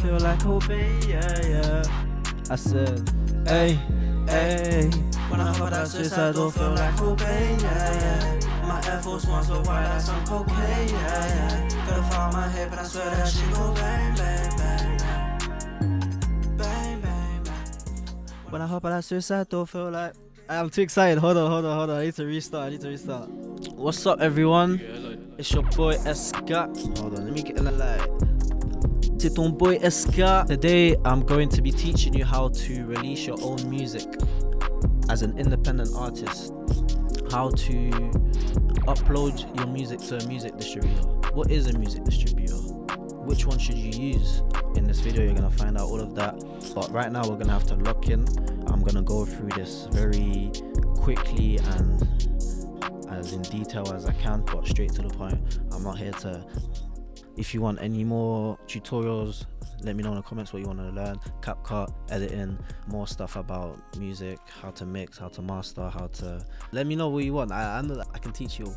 feel like obey, yeah. I said, hey. When I hop out suicidal, feel like obey, yeah. My Air Force Ones look white like some cocaine, yeah. Gotta file my head, but I swear that shit go bang, bang, bang, bang, bang, bang. When I hop out that suicidal, feel like I'm too excited. Hold on. I need to restart. What's up, everyone? It's your boy S-Kayy. Hold on, let me get in the light. C'est ton boy S-Kayy. Today, I'm going to be teaching you how to release your own music as an independent artist. How to upload your music to a music distributor. What is a music distributor? Which one should you use? In this video, you're gonna find out all of that. But right now, we're gonna have to lock in. I'm gonna go through this very quickly and as in detail as I can, but straight to the point. I'm not here to. If you want any more tutorials, let me know in the comments what you want to learn. CapCut, editing, more stuff about music, how to mix, how to master, how to. Let me know what you want. I know that I can teach you.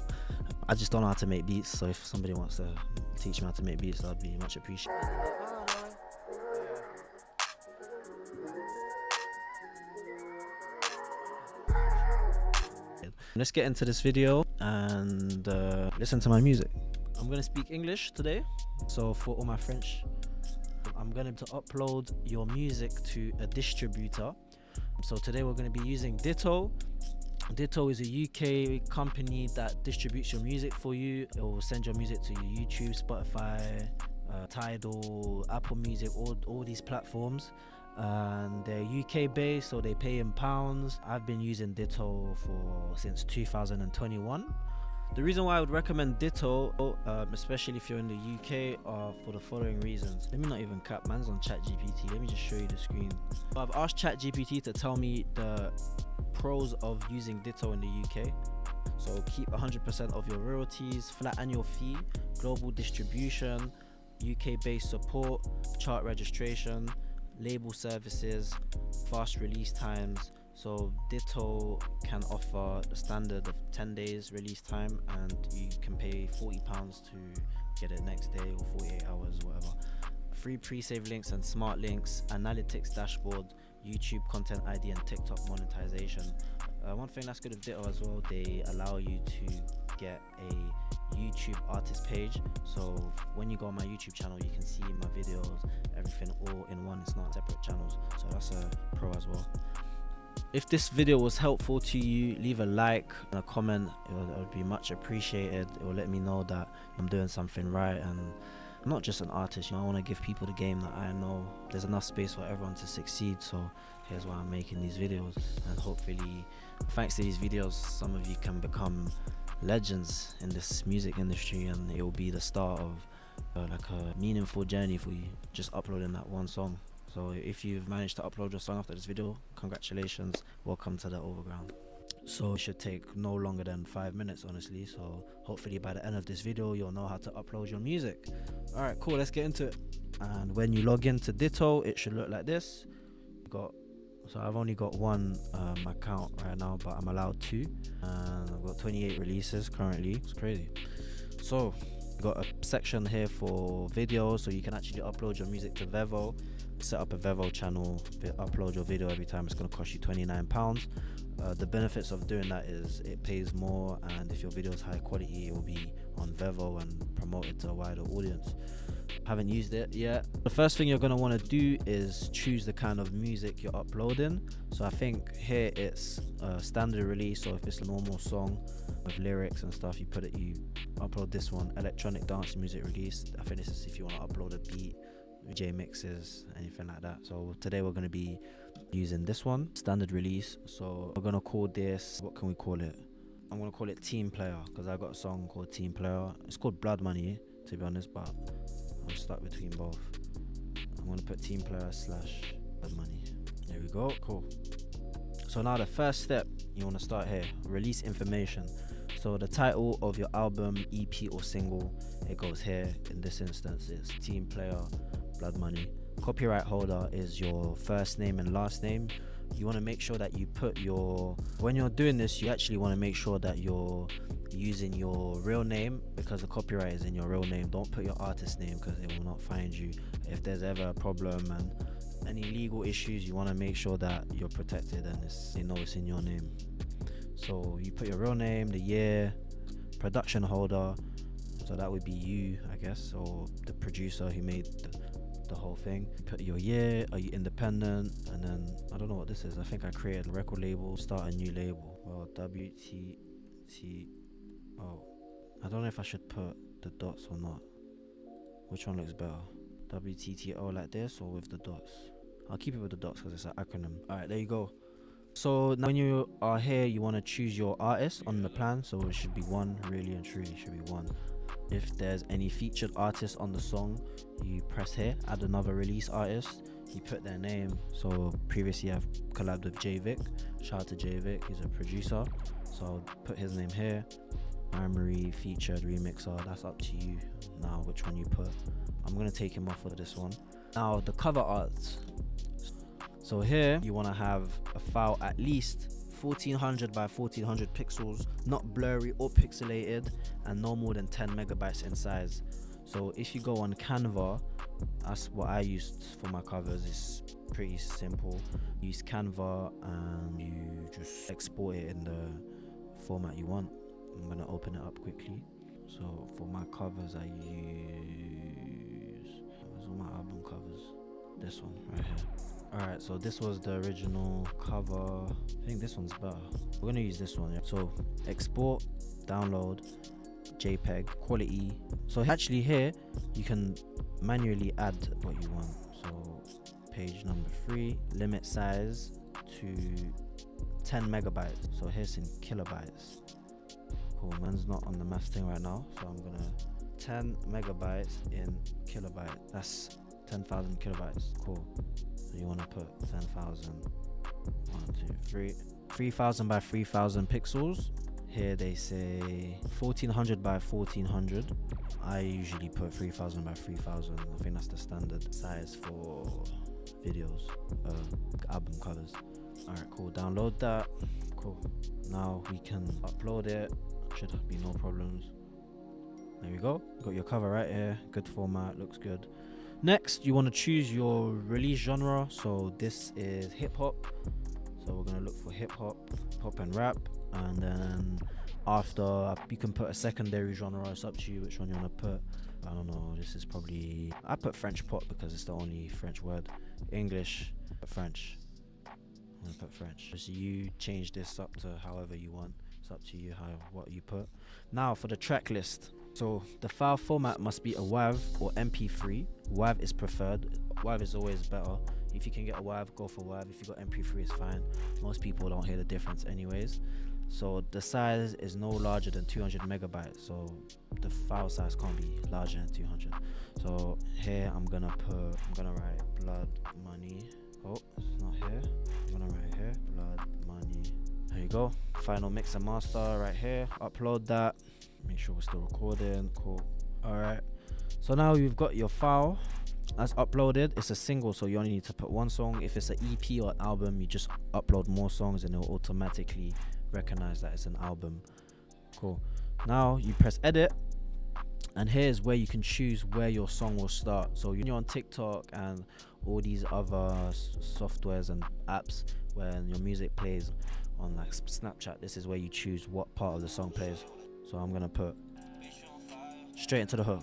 I just don't know how to make beats, so if somebody wants to teach me how to make beats, that'd be much appreciated. Let's get into this video and listen to my music. I'm gonna speak English today, so for all my French, I'm gonna upload your music to a distributor. So today we're gonna be using Ditto. Ditto is a UK company that distributes your music for you. It will send your music to your YouTube, Spotify, Tidal, Apple Music, all these platforms. And they're UK based, so they pay in pounds. I've been using Ditto since 2021. The reason why I would recommend Ditto, especially if you're in the UK, are for the following reasons. Let me not even cap, man's on ChatGPT. Let me just show you the screen. I've asked ChatGPT to tell me the pros of using Ditto in the UK. So keep 100% of your royalties, flat annual fee, global distribution, UK based support, chart registration, label services, fast release times. So Ditto can offer the standard of 10 days release time, and you can pay £40 to get it next day or 48 hours, whatever. Free pre-save links and smart links, analytics dashboard, YouTube content ID and TikTok monetization. One thing that's good with Ditto as well, they allow you to get a YouTube artist page. So when you go on my YouTube channel, you can see my videos, everything all in one. It's not separate channels. So that's a pro as well. If this video was helpful to you, leave a like and a comment. It would be much appreciated. It will let me know that I'm doing something right, and I'm not just an artist. I want to give people the game that I know there's enough space for everyone to succeed. So here's why I'm making these videos, and hopefully thanks to these videos, some of you can become legends in this music industry, and it will be the start of like a meaningful journey for you, just uploading that one song. So if you've managed to upload your song after this video, congratulations, welcome to the overground. So it should take no longer than 5 minutes, honestly. So hopefully by the end of this video, you'll know how to upload your music. All right, cool, let's get into it. And when you log into Ditto, it should look like this. So I've only got one account right now, but I'm allowed 2, and I've got 28 releases currently. It's crazy. So got a section here for videos, so you can actually upload your music to Vevo. Set up a Vevo channel, upload your video every time. It's going to cost you £29. The benefits of doing that is it pays more, and if your video is high quality, it will be on Vevo and promoted to a wider audience. Haven't used it yet. The first thing you're going to want to do is choose the kind of music you're uploading. So I think here it's a standard release, so if it's a normal song with lyrics and stuff, you upload this one, electronic dance music release. I think this is if you want to upload a beat, DJ mixes, anything like that. So today we're going to be using this one, standard release. So we're going to call this, what can we call it? I'm going to call it Team Player, because I got a song called Team Player. It's called Blood Money, to be honest, but I'm stuck between both. I'm going to put Team Player / Blood Money. There we go, cool. So now the first step, you want to start here, release information. So the title of your album, EP or single, it goes here. In this instance, it's Team Player, Blood Money. Copyright holder is your first name and last name. you want to make sure that you put when you're doing this, you actually want to make sure that you're using your real name, because the copyright is in your real name. Don't put your artist name, because it will not find you. If there's ever a problem and any legal issues, you want to make sure that you're protected and they know it's in your name. So you put your real name, the year, production holder, so that would be you, I guess, or the producer who made the whole thing. Put your year, are you independent, and then I don't know what this is. I think I created a record label, start a new label. Well, WTTO. I don't know if I should put the dots or not. Which one looks better? WTTO like this or with the dots? I'll keep it with the dots because it's an acronym. Alright, there you go. So now when you are here, you want to choose your artist on the plan. So it should be one, really and truly should be one. If there's any featured artists on the song, you press here, add another release artist, you put their name. So previously I've collabed with J-Vic. Shout out to J-Vic, he's a producer. So I'll put his name here. Memory, featured, remixer, that's up to you now which one you put. I'm going to take him off of this one. Now the cover art. So here you want to have a file at least 1400 by 1400 pixels, not blurry or pixelated, and no more than 10 megabytes in size. So if you go on Canva, that's what I used for my covers. It's pretty simple. Use Canva and you just export it in the format you want. I'm going to open it up quickly. So for my covers I use, where's all my album covers? This one right here. Alright, so this was the original cover. I think this one's better. We're gonna use this one, yeah. So export, download, JPEG, quality. So actually here you can manually add what you want. So page number 3, limit size to 10 megabytes. So here's in kilobytes. Cool, man's not on the maths thing right now, so I'm gonna 10 megabytes in kilobyte. That's 10,000 kilobytes. Cool. So you want to put 10,000. 1, 2, 3. 3,000 by 3,000 pixels. Here they say 1,400 by 1,400. I usually put 3,000 by 3,000. I think that's the standard size for videos, album covers. Alright, cool. Download that. Cool. Now we can upload it. Should be no problems. There we go. Got your cover right here. Good format. Looks good. Next, you want to choose your release genre. So this is hip hop. So we're gonna look for hip hop, pop and rap, and then after you can put a secondary genre. It's up to you which one you want to put. I don't know. This is probably, I put French pop because it's the only French word. English, but French. I'm gonna put French. So you change this up to however you want. It's up to you what you put. Now for the track list. So the file format must be a WAV or MP3. WAV is preferred. WAV is always better. If you can get a WAV, go for WAV. If you got MP3, it's fine. Most people don't hear the difference anyways. So the size is no larger than 200 megabytes. So the file size can't be larger than 200. So here I'm gonna write blood money. Oh, it's not here. I'm gonna write here blood money. There you go. Final mix and master right here. Upload that. Make sure we're still recording. Cool. Alright, so now you've got your file that's uploaded. It's a single, so you only need to put one song. If it's an EP or album, you just upload more songs and it'll automatically recognize that it's an album. Cool. Now you press edit, and here's where you can choose where your song will start. So you're on TikTok and all these other softwares and apps where your music plays on like Snapchat. This is where you choose what part of the song plays. So I'm gonna put straight into the hook.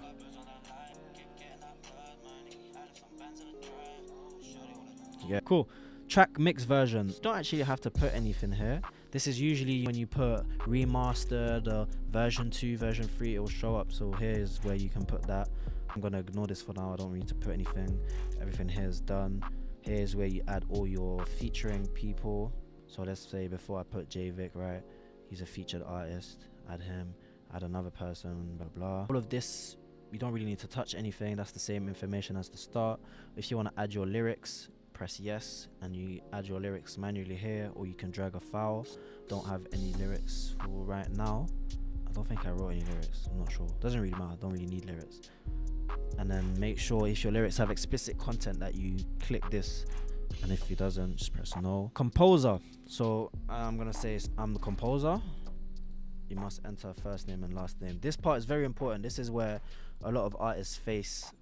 Yeah, cool. Track mix version. Don't actually have to put anything here. This is usually when you put remastered, version 2, version 3, it will show up. So here's where you can put that. I'm gonna ignore this for now. I don't need to put anything. Everything here is done. Here's where you add all your featuring people. So let's say before I put J-Vic, right? He's a featured artist. Add him, add another person, blah blah. All of this, you don't really need to touch anything. That's the same information as the start. If you want to add your lyrics, press yes, and you add your lyrics manually here, or you can drag a file. Don't have any lyrics for right now. I don't think I wrote any lyrics. I'm not sure. Doesn't really matter. Don't really need lyrics. And then make sure if your lyrics have explicit content that you click this and if he doesn't, just press no. Composer. So I'm gonna say I'm the composer. You must enter first name and last name. This part is very important. This is where a lot of artists face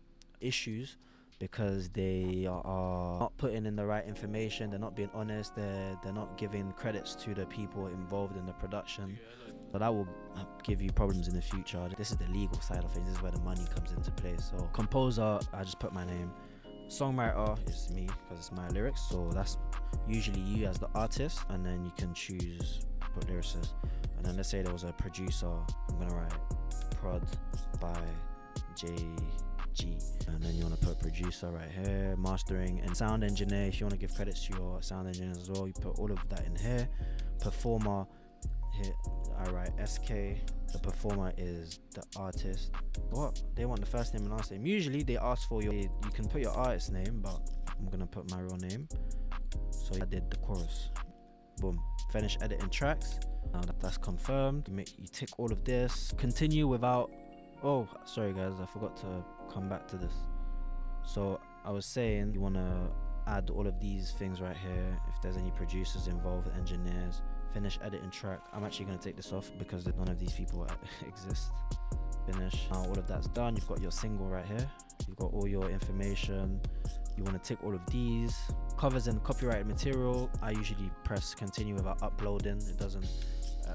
issues because they are not putting in the right information. They're not being honest. They're not giving credits to the people involved in the production. So that will give you problems in the future. This is the legal side of things. This is where the money comes into play. So composer, I just put my name. Songwriter is me because it's my lyrics. So that's usually you as the artist, and then you can choose put lyricist. And then let's say there was a producer. I'm gonna write prod by JG, and then you want to put producer right here, mastering and sound engineer. If you want to give credits to your sound engineers as well, you put all of that in here. Performer, here I write S-Kayy. The performer is the artist. What they want the first name and last name. Usually they ask for you can put your artist name, but I'm gonna put my real name. So I did the chorus. Boom. Finish editing tracks. Now that's confirmed. You tick all of this. Continue without. Oh, sorry guys, I forgot to come back to this. So I was saying you want to add all of these things right here. If there's any producers involved, engineers. Finish editing track. I'm actually going to take this off because none of these people exist. Finish. Now all of that's done. You've got your single right here. You've got all your information. You want to tick all of these. Covers and copyrighted material. I usually press continue without uploading. It doesn't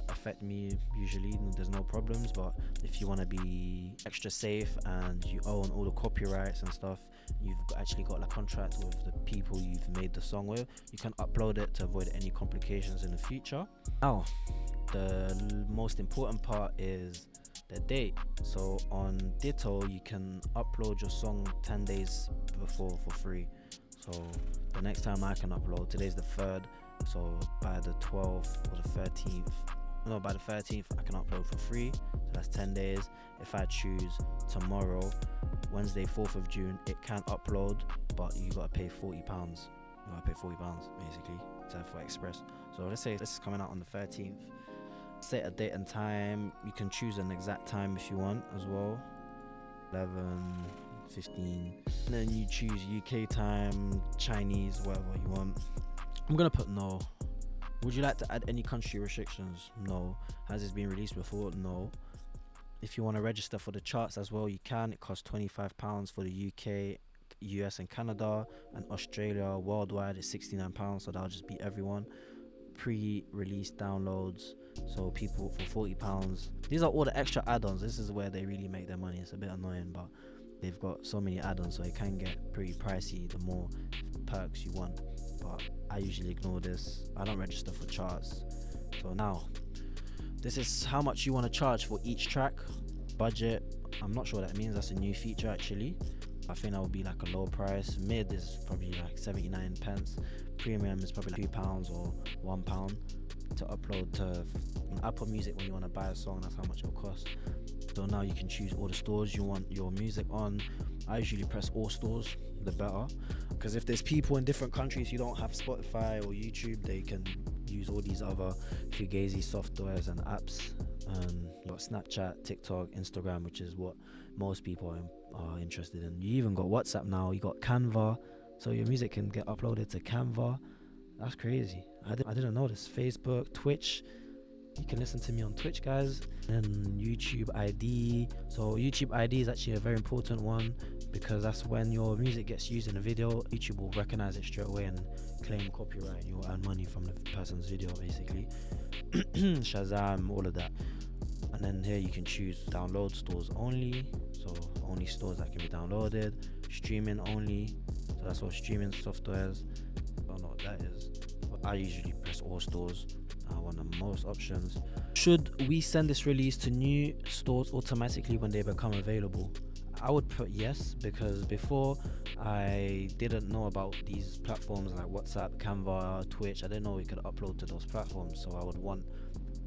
affect me usually. There's no problems. But if you want to be extra safe and you own all the copyrights and stuff, you've actually got a contract with the people you've made the song with, you can upload it to avoid any complications in the future. Now the most important part is the date. So on Ditto you can upload your song 10 days before for free. So the next time I can upload, today's the 3rd, so by the 12th or the 13th, no, by the 13th I can upload for free. So that's 10 days. If I choose tomorrow, Wednesday 4th of June, it can upload, but you gotta pay £40. You gotta pay £40 basically for Express. So let's say this is coming out on the 13th. Set a date and time. You can choose an exact time if you want as well. 11:15. And then you choose UK time, Chinese, whatever you want. I'm gonna put no. Would you like to add any country restrictions? No. Has this been released before? No. If you want to register for the charts as well, you can. It costs £25 for the UK, US and Canada, and Australia. Worldwide it's £69, so that'll just be everyone. Pre-release downloads, so people for £40. These are all the extra add-ons. This is where they really make their money. It's a bit annoying, but they've got so many add-ons, so it can get pretty pricey the more perks you want. But I usually ignore this. I don't register for charts. So now this is how much you want to charge for each track. Budget, I'm not sure what that means. That's a new feature actually. I think that would be like a low price. Mid is probably like 79 pence. Premium is probably like £2 or £1 to upload to Apple Music. When you want to buy a song, that's how much it'll cost. So now you can choose all the stores you want your music on. I usually press all stores, the better, because if there's people in different countries who don't have Spotify or YouTube, they can use all these other Fugazi softwares and apps. You got Snapchat, TikTok, Instagram, which is what most people are interested in. You even got WhatsApp now. You got Canva, so your music can get uploaded to Canva. That's crazy. I didn't know this. Facebook, Twitch. You can listen to me on Twitch, guys. And YouTube ID. So YouTube ID is actually a very important one, because that's when your music gets used in a video. YouTube will recognize it straight away and claim copyright. You'll earn money from the person's video basically. Shazam, all of that. And then here you can choose download stores only, so only stores that can be downloaded. Streaming only, so that's all streaming softwares. I don't know what that is, but I usually press all stores. I want the most options. Should we send this release to new stores automatically when they become available? I would put yes, because before I didn't know about these platforms like WhatsApp, Canva, Twitch. I didn't know we could upload to those platforms, so I would want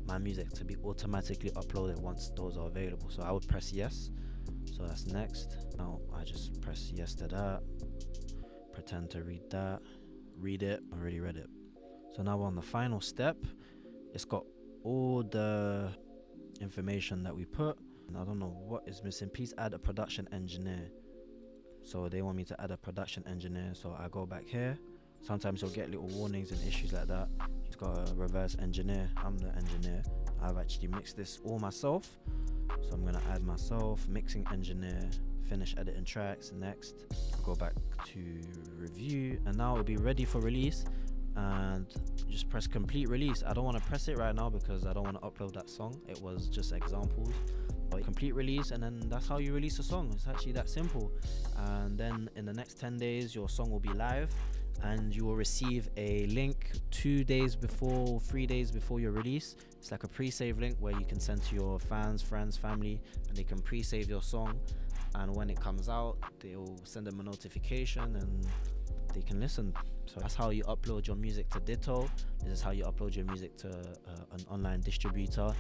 my music to be automatically uploaded once those are available. So I would press yes. So that's next. Now I just press yes to that. Pretend to read that. Read it. I already read it. So now we're on the final step. It's got all the information that we put. And I don't know what is missing. Please add a production engineer. So they want me to add a production engineer. So I go back here. Sometimes you'll get little warnings and issues like that. Just gotta reverse engineer. I'm the engineer. I've actually mixed this all myself. So I'm gonna add myself, mixing engineer, finish editing tracks. Next, go back to review, and now it'll be ready for release. And just press complete release. I don't want to press it right now because I don't want to upload that song. It was just examples. But complete release, and then that's how you release a song. It's actually that simple. And then in the next 10 days your song will be live, and you will receive a link 2 days before, 3 days before your release. It's like a pre-save link where you can send to your fans, friends, family, and they can pre-save your song. And when it comes out, they'll send them a notification and they can listen. So that's how you upload your music to Ditto. This is how you upload your music to an online distributor.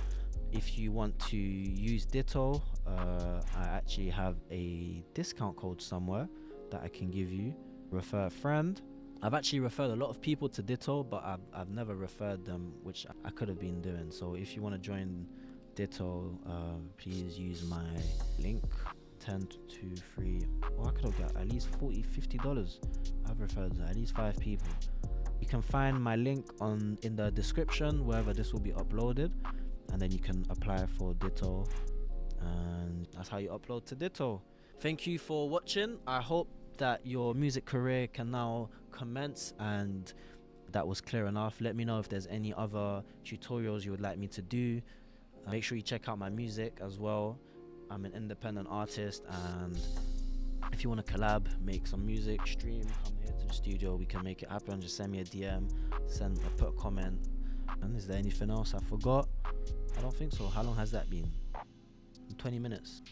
If you want to use Ditto, I actually have a discount code somewhere that I can give you. Refer a friend. I've actually referred a lot of people to Ditto, but I've never referred them, which I could have been doing. So if you want to join Ditto, please use my link. 10 to 3, or I could have got at least $40-50. I've referred to at least 5 people. You can find my link in the description wherever this will be uploaded, and then you can apply for Ditto, and that's how you upload to Ditto. Thank you for watching. I hope that your music career can now commence, and that was clear enough. Let me know if there's any other tutorials you would like me to do. Make sure you check out my music as well. I'm an independent artist, and if you want to collab, make some music, stream, come here to the studio, we can make it happen. Just send me a DM, put a comment. And is there anything else I forgot? I don't think so. How long has that been? 20 minutes.